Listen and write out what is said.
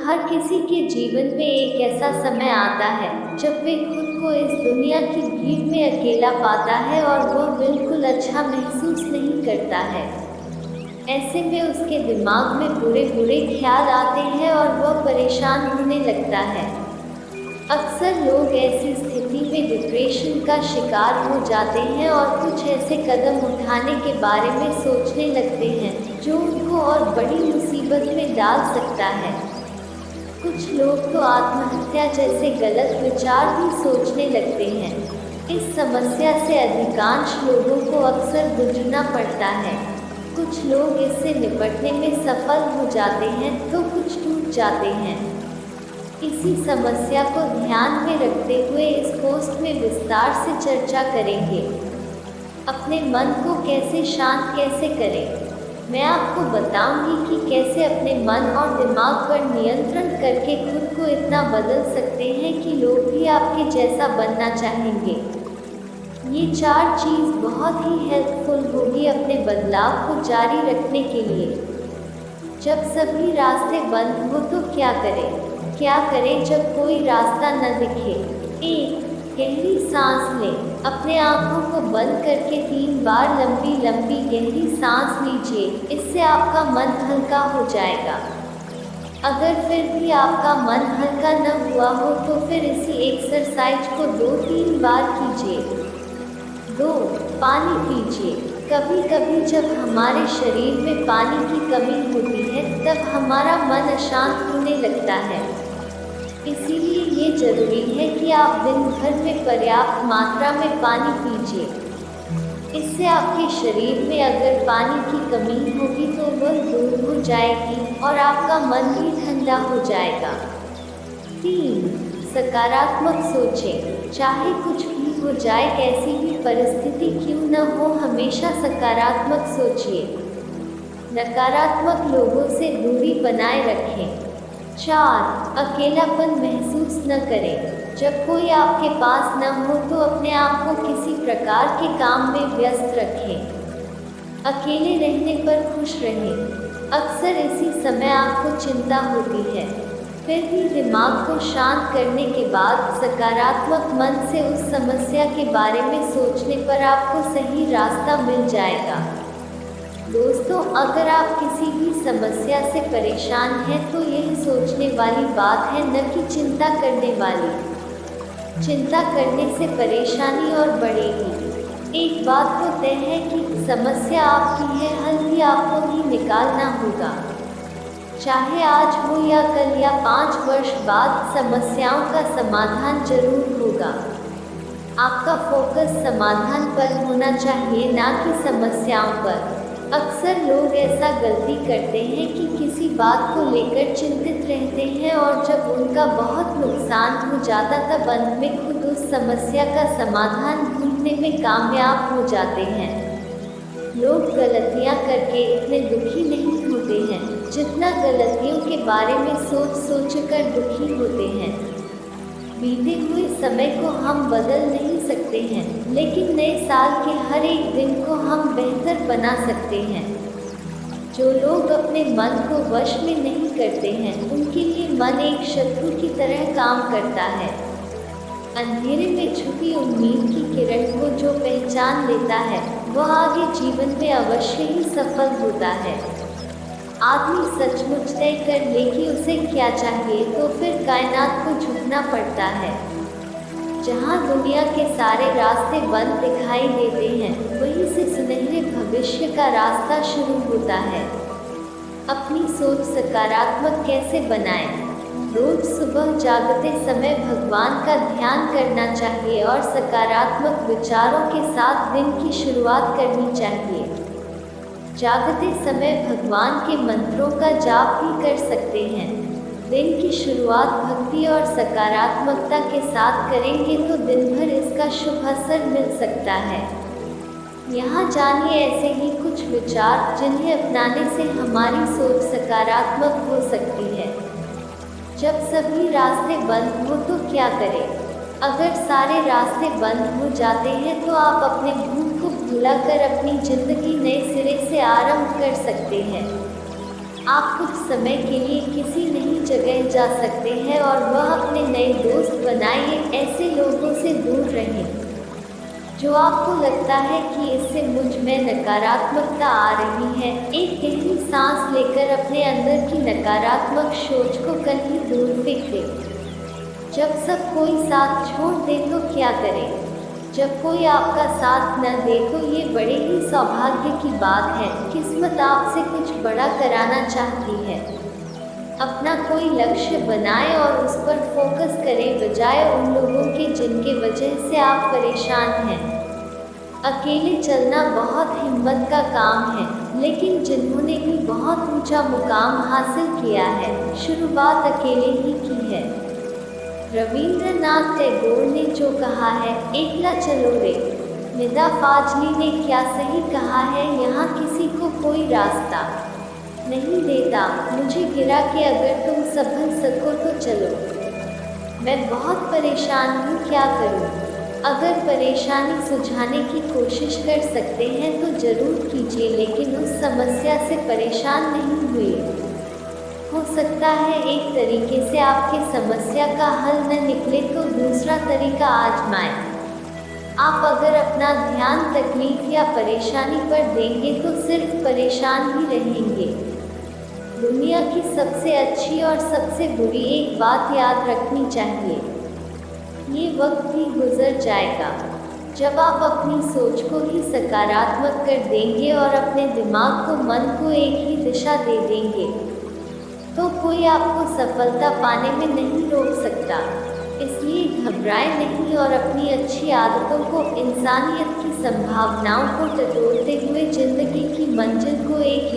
हर किसी के जीवन में एक ऐसा समय आता है जब वे खुद को इस दुनिया की भीड़ में अकेला पाता है और वह बिल्कुल अच्छा महसूस नहीं करता है। ऐसे में उसके दिमाग में बुरे बुरे ख्याल आते हैं और वह परेशान होने लगता है। अक्सर लोग ऐसी स्थिति में डिप्रेशन का शिकार हो जाते हैं और कुछ ऐसे कदम उठाने के बारे में सोचने लगते हैं जो उनको और बड़ी मुसीबत में डाल सकता है। कुछ लोग तो आत्महत्या जैसे गलत विचार भी सोचने लगते हैं। इस समस्या से अधिकांश लोगों को अक्सर गुजरना पड़ता है। कुछ लोग इससे निपटने में सफल हो जाते हैं तो कुछ टूट जाते हैं। इसी समस्या को ध्यान में रखते हुए इस पोस्ट में विस्तार से चर्चा करेंगे। अपने मन को कैसे शांत कैसे करें। मैं आपको बताऊंगी कि कैसे अपने मन और दिमाग पर नियंत्रण करके खुद को इतना बदल सकते हैं कि लोग भी आपके जैसा बनना चाहेंगे। ये 4 चीज़ बहुत ही हेल्पफुल होगी अपने बदलाव को जारी रखने के लिए। जब सभी रास्ते बंद हो तो क्या करें? क्या करें जब कोई रास्ता न दिखे? 1. गहरी सांस लें। अपने आँखों को बंद करके 3 बार लंबी लंबी गहरी सांस लीजिए। इससे आपका मन हल्का हो जाएगा। अगर फिर भी आपका मन हल्का न हुआ हो तो फिर इसी एक्सरसाइज को 2-3 बार कीजिए। 2. पानी पीजिए। कभी कभी जब हमारे शरीर में पानी की कमी होती है तब हमारा मन अशांत होने लगता है। इसीलिए ये जरूरी है कि आप दिन भर में पर्याप्त मात्रा में पानी पीजिए। इससे आपके शरीर में अगर पानी की कमी होगी तो वह दूर हो जाएगी और आपका मन भी ठंडा हो जाएगा। 3. सकारात्मक सोचें। चाहे कुछ भी हो जाए, कैसी भी परिस्थिति क्यों न हो, हमेशा सकारात्मक सोचिए। नकारात्मक लोगों से दूरी बनाए रखें। 4. अकेलापन महसूस न करें। जब कोई आपके पास न हो तो अपने आप को किसी प्रकार के काम में व्यस्त रखें। अकेले रहने पर खुश रहें। अक्सर इसी समय आपको चिंता होती है। फिर भी दिमाग को शांत करने के बाद सकारात्मक मन से उस समस्या के बारे में सोचने पर आपको सही रास्ता मिल जाएगा। दोस्तों, अगर आप किसी भी समस्या से परेशान हैं तो यह सोचने वाली बात है, न कि चिंता करने वाली। चिंता करने से परेशानी और बढ़ेगी। एक बात तो तय है कि समस्या आपकी है, हल भी आपको ही निकालना होगा। चाहे आज हो या कल या 5 वर्ष बाद, समस्याओं का समाधान जरूर होगा। आपका फोकस समाधान पर होना चाहिए, ना कि समस्याओं पर। अक्सर लोग ऐसा गलती करते हैं कि किसी बात को लेकर चिंतित रहते हैं और जब उनका बहुत नुकसान हो जाता तब अंत में खुद उस समस्या का समाधान ढूंढने में कामयाब हो जाते हैं। लोग गलतियां करके इतने दुखी नहीं होते हैं जितना गलतियों के बारे में सोच कर दुखी होते हैं। बीते हुए समय को हम बदल नहीं सकते हैं, लेकिन नए साल के हर एक दिन को हम बेहतर बना सकते हैं। जो लोग अपने मन को वश में नहीं करते हैं, उनके लिए मन एक शत्रु की तरह काम करता है। अंधेरे में छुपी उम्मीद की किरण को जो पहचान लेता है, वह आगे जीवन में अवश्य ही सफल होता है। आदमी सचमुच तय कर ले कि उसे क्या चाहिए तो फिर कायनात को झुकना पड़ता है। जहाँ दुनिया के सारे रास्ते बंद दिखाई देते हैं, वहीं से सुनहरे भविष्य का रास्ता शुरू होता है। अपनी सोच सकारात्मक कैसे बनाएं? रोज सुबह जागते समय भगवान का ध्यान करना चाहिए और सकारात्मक विचारों के साथ दिन की शुरुआत करनी चाहिए। जागते समय भगवान के मंत्रों का जाप भी कर सकते हैं। दिन की शुरुआत भक्ति और सकारात्मकता के साथ करेंगे तो दिन भर इसका शुभ असर मिल सकता है। यहाँ जानिए ऐसे ही कुछ विचार जिन्हें अपनाने से हमारी सोच सकारात्मक हो सकती है। जब सभी रास्ते बंद हो तो क्या करें? अगर सारे रास्ते बंद हो जाते हैं तो आप अपने भूख को भुलाकर अपनी जिंदगी नए सिरे से आरंभ कर सकते हैं। आप कुछ समय के लिए किसी नई जगह जा सकते हैं और वह अपने नए दोस्त बनाइए। ऐसे लोगों से दूर रहें जो आपको लगता है कि इससे मुझ में नकारात्मकता आ रही है। एक गहरी सांस लेकर अपने अंदर की नकारात्मक सोच को कहीं दूर फेंक दें। जब सब कोई साथ छोड़ दे तो क्या करें? जब कोई आपका साथ न दे तो ये बड़े ही सौभाग्य की बात है। किस्मत आपसे कुछ बड़ा कराना चाहती है। अपना कोई लक्ष्य बनाएं और उस पर फोकस करें, बजाय उन लोगों के जिनके वजह से आप परेशान हैं। अकेले चलना बहुत हिम्मत का काम है, लेकिन जिन्होंने भी बहुत ऊंचा मुकाम हासिल किया है, शुरुआत अकेले ही की है। रवींद्रनाथ टैगोर ने जो कहा है, एकला चलो रे। निदा फाजली ने क्या सही कहा है, यहाँ किसी को कोई रास्ता नहीं देता। मुझे गिरा के अगर तुम संभल सको तो चलो। मैं बहुत परेशान हूँ, क्या करूँ? अगर परेशानी सुलझाने की कोशिश कर सकते हैं तो ज़रूर कीजिए, लेकिन उस समस्या से परेशान नहीं हुए। हो सकता है एक तरीके से आपकी समस्या का हल न निकले तो दूसरा तरीका आजमाएं। आप अगर अपना ध्यान तकलीफ या परेशानी पर देंगे तो सिर्फ परेशान ही रहेंगे। दुनिया की सबसे अच्छी और सबसे बुरी एक बात याद रखनी चाहिए, ये वक्त भी गुजर जाएगा। जब आप अपनी सोच को ही सकारात्मक कर देंगे और अपने दिमाग को, मन को एक ही दिशा दे देंगे, तो कोई आपको सफलता पाने में नहीं रोक सकता। इसलिए घबराएं नहीं और अपनी अच्छी आदतों को, इंसानियत की संभावनाओं को टटोलते हुए जिंदगी की मंजिल को एक